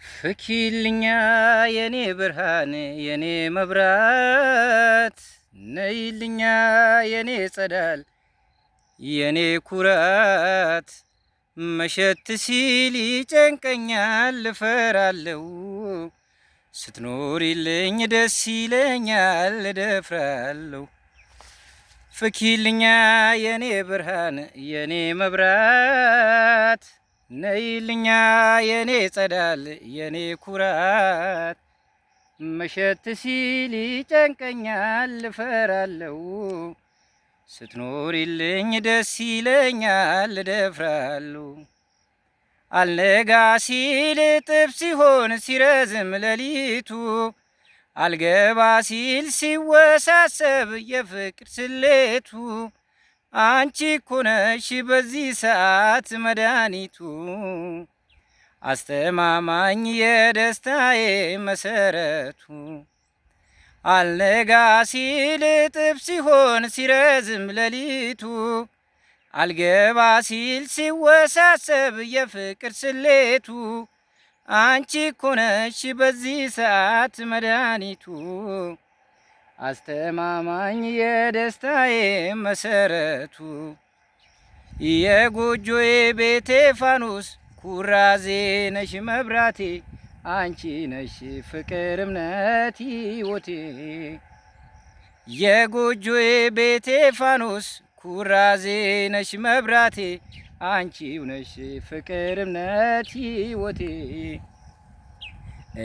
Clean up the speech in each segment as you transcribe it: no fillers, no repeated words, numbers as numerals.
ፍኪልኛ የኔ ብርሃን የኔ መብራት ነይልኛ የኔ ጸዳል የኔ ኩራት መሸት ሲል ይጨንቀኛል እፈራለሁ ስትኖሪልኝ ደስ ይለኛል እደፍራለሁ ፍኪልኛ የኔ ብርሃን የኔ መብራት ነይልኛ የኔ ጸዳል የኔ ኩራት መሸት ሲል ይጨንቀኛል እፈራለሁ ስትኖሪልኝ ደስ ይለኛል እደፍራለሁ አልነጋ ሲል እጥፍ ሲሆን ሲረዝም ሌሊቱ አልገባ ሲል ሲወሳሰብ የፍቅር ስሌቱ አንቺ እኮ ነሽ በዚህ ሰዓት መድኃኒቱ አስተማማኝ የደስታዬ መሰረቱ አልነጋ ሲል እጥፍ ሲሆን ሲረዝም ሌሊቱ አልገባ ሲል ሲወሳሰብ የፍቅር ስሌቱ አንቺ እኮ ነሽ በዚህ ሰዓት መድኃኒቱ አስተማማኝ የደስታዬ መሰረቱ የጎጆዬ ቤቴ ፋኖስ ኩራዜ ነሽ መብራቴ አንቺ ነሽ ፍቅር እምነት ሕይወቴ የጎጆዬ ቤቴ ፋኖስ ኩራዜ ነሽ መብራቴ አንቺው ነሽ ፍቅር እምነት ሕይወቴ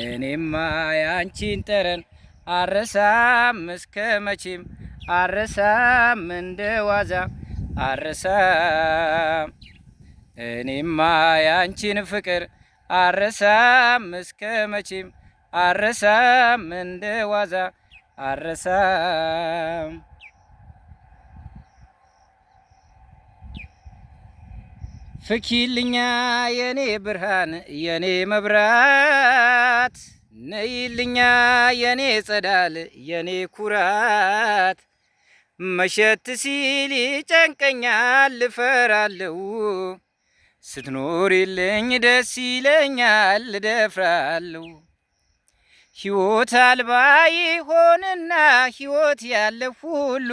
እኔማ ያንቺን ጠረን አረሳም እስከ መቼም አረሳም እንደ ዋዛ አረሳም እኔማ ያንቺን ፍቅር አረሳም እስከ መቼም አረሳም እንደ ዋዛ አረሳም ፍኪልኛ የኔ ብርሃን የኔ መብራት ነይልኛ የኔ ጸዳል የኔ ኩራት መሸት ሲል ይጨንቀኛል እፈራለሁ ስትኖሪልኝ ደስ ይለኛል እደፍራለሁ ሕይወት አልባ ይሆንና ሕይወት ያለ ሁሉ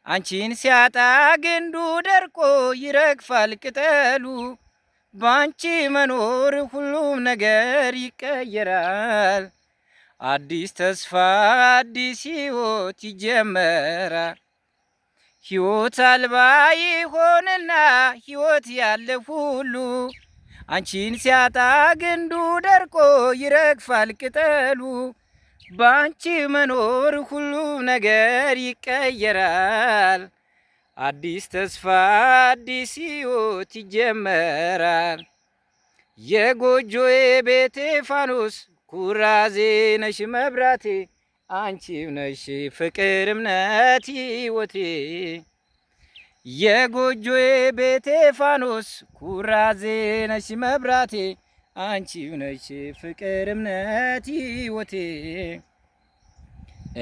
አንቺን ሲያጣ ግንዱ ደርቆ ይረግፋል ቅጠሉ ባንቺ መኖር ሁሉም ነገር ይቀየራል አዲስ ተስፋ አዲስ ሕይወት ይጀመራል ሕይወት አልባ ይሆንና ሕይወት ያለ ሁሉ አንቺን ሲያጣ ግንዱ ደርቆ ይረግፋል ቅጠሉ ባንቺ መኖር ሁሉም ነገር ይቀየራል አዲስ ተስፋ አዲስ ሕይወት ይጀመራል የጎጆዬ ቤቴ ፋኖስ ኩራዜ ነሽ መብራቴ አንቺው ነሽ ፍቅር እምነት ሕይወቴ የጎጆዬ ቤቴ ፋኖስ ኩራዜ ነሽ መብራቴ አንቺው ነሽ ፍቅር እምነት ሕይወቴ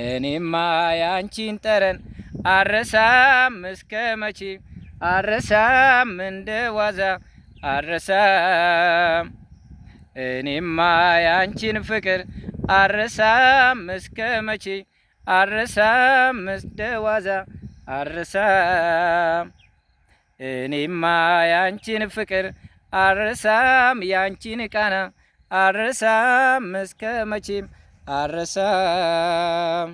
እኔማ ያንቺን ጠረን አረሳም እስከ መቼ አረሳም እንደ ዋዛ አረሳም እኔማ ያንቺን ፍቅር አረሳም እስከ መቼ አረሳም እንደ ዋዛ አረሳም እኔማ ያንቺን ፍቅር አረሳም ያንቺን ቃና አረሳም እስከ መቼም አረሳም